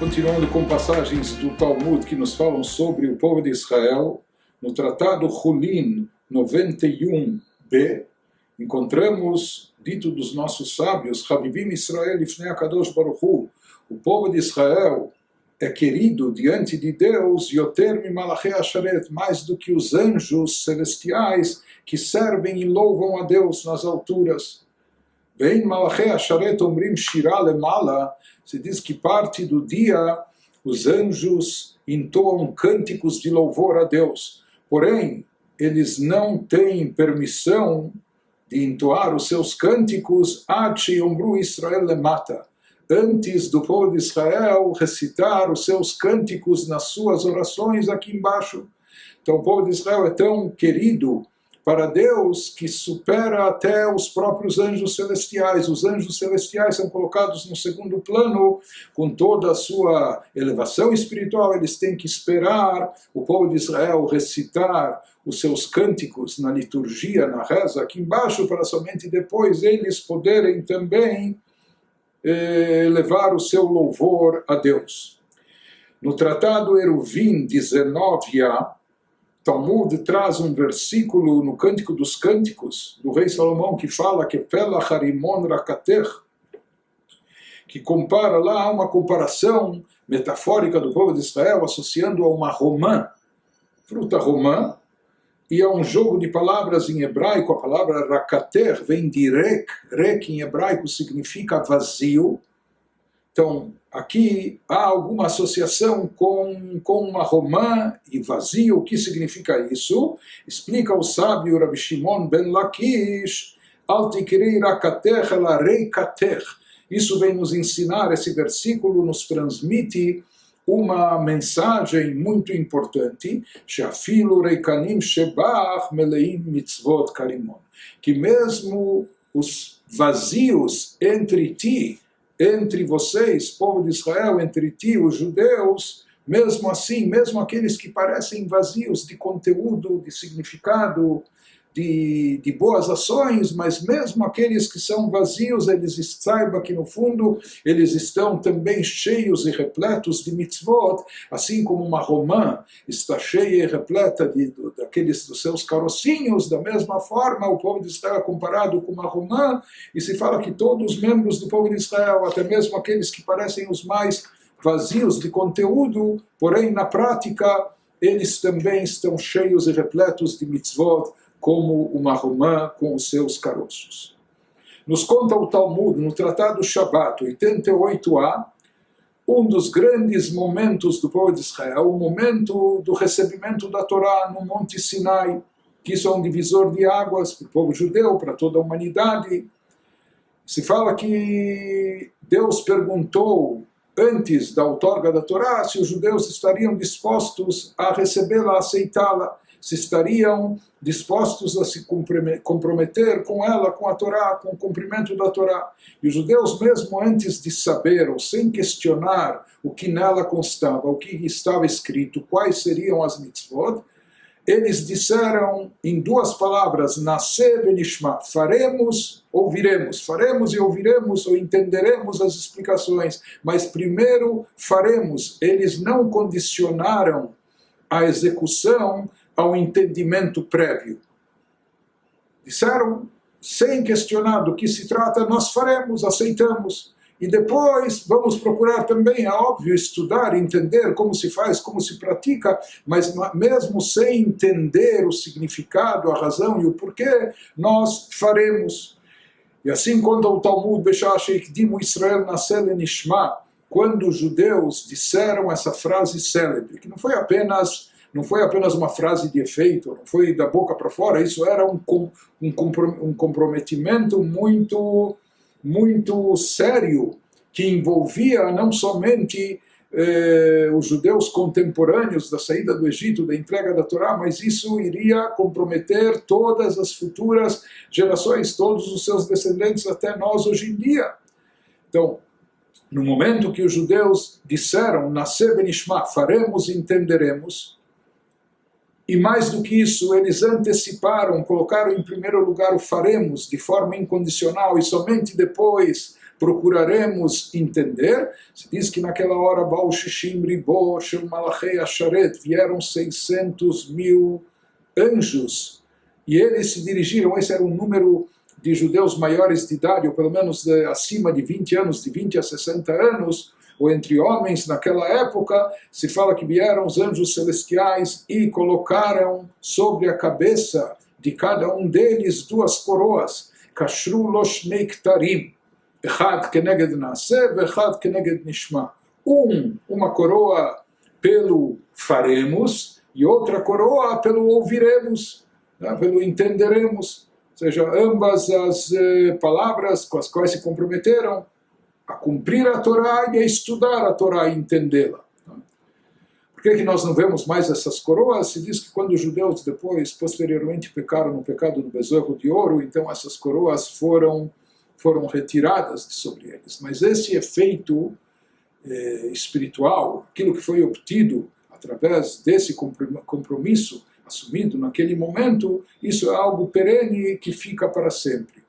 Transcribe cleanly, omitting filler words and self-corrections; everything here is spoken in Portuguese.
Continuando com passagens do Talmud que nos falam sobre o povo de Israel, no Tratado Hulin 91b, encontramos, dito dos nossos sábios, Havivim Israel Lifnei HaKadosh Baruch Hu, o povo de Israel é querido diante de Deus, Yoter mi Malachei Asharet, mais do que os anjos celestiais que servem e louvam a Deus nas alturas. Vem Malachei Asharet Omrim Shira Lemala, se diz que parte do dia os anjos entoam cânticos de louvor a Deus. Porém, eles não têm permissão de entoar os seus cânticos Ad Sheyomru Israel Lemata, antes do povo de Israel recitar os seus cânticos nas suas orações aqui embaixo. Então o povo de Israel é tão querido para Deus que supera até os próprios anjos celestiais. Os anjos celestiais são colocados no segundo plano, com toda a sua elevação espiritual. Eles têm que esperar o povo de Israel recitar os seus cânticos na liturgia, na reza aqui embaixo, para somente depois eles poderem também levar o seu louvor a Deus. No Tratado Eruvin 19a, Talmud traz um versículo no Cântico dos Cânticos, do rei Salomão, que fala que Pela Harimon Rakater, que compara lá uma comparação metafórica do povo de Israel, associando a uma romã, fruta romã, e a um jogo de palavras em hebraico. A palavra Rakater vem de rek em hebraico significa vazio. Então, aqui há alguma associação com uma romã e vazio. O que significa isso? Explica o sábio Rabi Shimon ben Lakish, Al tikrei rakater ela reikater. Isso vem nos ensinar, esse versículo nos transmite uma mensagem muito importante, Shafilu reikanim shebach meleim mitzvot karimon, que mesmo os vazios entre ti, entre vocês, povo de Israel, entre ti, os judeus, mesmo assim, mesmo aqueles que parecem vazios de conteúdo, de significado, de boas ações, mas mesmo aqueles que são vazios, eles saibam que no fundo eles estão também cheios e repletos de mitzvot, assim como uma romã está cheia e repleta daqueles dos seus carocinhos. Da mesma forma, o povo de Israel é comparado com uma romã, e se fala que todos os membros do povo de Israel, até mesmo aqueles que parecem os mais vazios de conteúdo, porém na prática eles também estão cheios e repletos de mitzvot, como uma romã com os seus caroços. Nos conta o Talmud, no Tratado Shabbat 88a, um dos grandes momentos do povo de Israel, o momento do recebimento da Torá no Monte Sinai, que isso é um divisor de águas para o povo judeu, para toda a humanidade. Se fala que Deus perguntou, antes da outorga da Torá, se os judeus estariam dispostos a recebê-la, a aceitá-la, se estariam dispostos a se comprometer com ela, com a Torá, com o cumprimento da Torá. E os judeus, mesmo antes de saber, ou sem questionar o que nela constava, o que estava escrito, quais seriam as mitzvot, eles disseram em duas palavras, naseh venishma, faremos, ouviremos, faremos e ouviremos, ou entenderemos as explicações, mas primeiro faremos. Eles não condicionaram a execução ao entendimento prévio. Disseram, sem questionar do que se trata, nós faremos, aceitamos. E depois vamos procurar também, é óbvio, estudar, entender como se faz, como se pratica, mas mesmo sem entender o significado, a razão e o porquê, nós faremos. E assim, quando o Talmud Beshash Ekdimu Israel Naseh Lenishma, quando os judeus disseram essa frase célebre, que não foi apenas uma frase de efeito, não foi da boca para fora, isso era um comprometimento muito, muito sério, que envolvia não somente os judeus contemporâneos da saída do Egito, da entrega da Torá, mas isso iria comprometer todas as futuras gerações, todos os seus descendentes, até nós hoje em dia. Então, no momento que os judeus disseram, naseh benishma, faremos e entenderemos, e mais do que isso, eles anteciparam, colocaram em primeiro lugar o faremos de forma incondicional, e somente depois procuraremos entender. Se diz que naquela hora, Baal Shishim Ribo Shel Malachei Asharet, vieram 600 mil anjos, e eles se dirigiram, esse era um número de judeus maiores de idade, ou pelo menos acima de 20 anos, de 20 a 60 anos, ou entre homens naquela época, se fala que vieram os anjos celestiais e colocaram sobre a cabeça de cada um deles duas coroas, Kashru lo shnei ktarim, Echad keneged naseh, Echad keneged nishma. Uma coroa pelo faremos, e outra coroa pelo ouviremos, né, pelo entenderemos. Ou seja, ambas as palavras com as quais se comprometeram a cumprir a Torá e a estudar a Torá e entendê-la. Por que nós não vemos mais essas coroas? Se diz que quando os judeus depois, posteriormente, pecaram no pecado do bezerro de ouro, então essas coroas foram retiradas de sobre eles. Mas esse efeito espiritual, aquilo que foi obtido através desse compromisso assumido naquele momento, isso é algo perene que fica para sempre.